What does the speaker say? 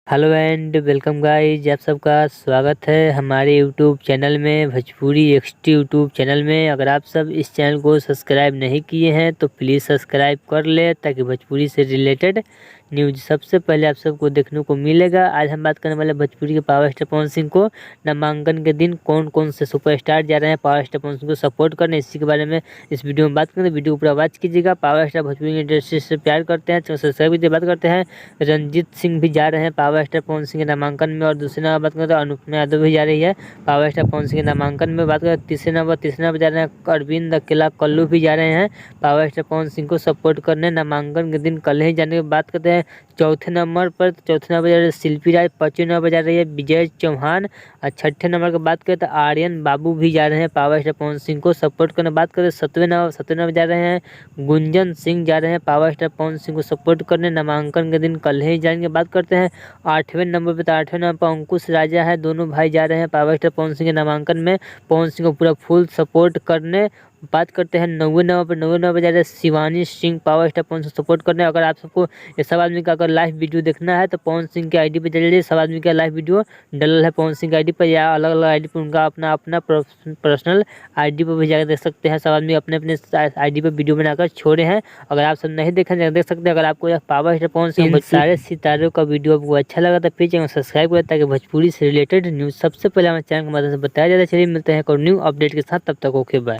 Hello and welcome guys, आप सबका स्वागत है हमारे यूट्यूब चैनल में, भोजपुरी एक्सटी यूट्यूब चैनल में। अगर आप सब इस चैनल को सब्सक्राइब नहीं किए हैं तो प्लीज़ सब्सक्राइब कर ले, ताकि भोजपुरी से रिलेटेड न्यूज़ सबसे पहले आप सबको देखने को मिलेगा। आज हम बात करने वाले भोजपुरी के पावर स्टार पवन सिंह को नामांकन के दिन कौन कौन से सुपरस्टार जा रहे हैं पावर स्टार पवन सिंह को सपोर्ट करने, इसी के बारे में इस वीडियो में बात करेंगे। वीडियो को पूरा वॉच कीजिएगा। पावर स्टार भोजपुरी इंडस्ट्री से प्यार करते हैं, सब्सक्राइब कीजिए। बात करते हैं, रंजीत सिंह भी जा रहे हैं पावर स्टार पवन सिंह के नामांकन में। और दूसरे नंबर बात करें तो अनुपमा यादव भी जा रही है पावर स्टार पवन सिंह के नामांकन में। बात करें तीसरे नंबर जा रहे हैं अरविंद अकेला कल्लू भी जा रहे हैं पावर स्टार पवन सिंह को सपोर्ट करने नामांकन के दिन कल ही जाने की बात करते हैं। चौथे नंबर जा रहे हैं शिल्पी राज। पाँचवें नंबर जा रही है विजय चौहान। और छठे नंबर की बात करें तो आर्यन बाबू भी जा रहे हैं पावर स्टार पवन सिंह को सपोर्ट करने। बात करें सातवें नंबर जा रहे हैं गुंजन सिंह जा रहे हैं पावर स्टार पवन सिंह को सपोर्ट करने नामांकन के दिन कल ही जाएंगे। बात करते हैं आठवें नंबर पर अंकुश राजा है, दोनों भाई जा रहे हैं पावर स्टार पवन सिंह के नामांकन में पवन सिंह को पूरा फुल सपोर्ट करने। बात करते हैं नौवें नंबर पर जा रहे हैं Shivani Singh power star Pawan Singh support करने। अगर आप सबको ये सब आदमी का अगर लाइव वीडियो देखना है तो पवन सिंह के आईडी पे चलिए। सब आदमी का लाइव वीडियो डल है पवन सिंह के आईडी पर, या अलग अलग आईडी पर उनका अपना अपना पर्सनल आईडी पर भी जाकर देख सकते हैं। सब आदमी अपने अपने आईडी पर वीडियो बनाकर छोड़े हैं। अगर आप सब नहीं देख सकते। अगर आपको यह पावर स्टार पवन सिंह सारे सितारों का वीडियो आपको अच्छा लगा तो प्लीज चैनल सब्सक्राइब करें, ताकि भोजपुरी से रिलेटेड न्यूज़ सबसे पहले हमारे चैनल की मदद से बताया जाता है। चलिए मिलते हैं एक और न्यू अपडेट के साथ, तब तक ओके बाय।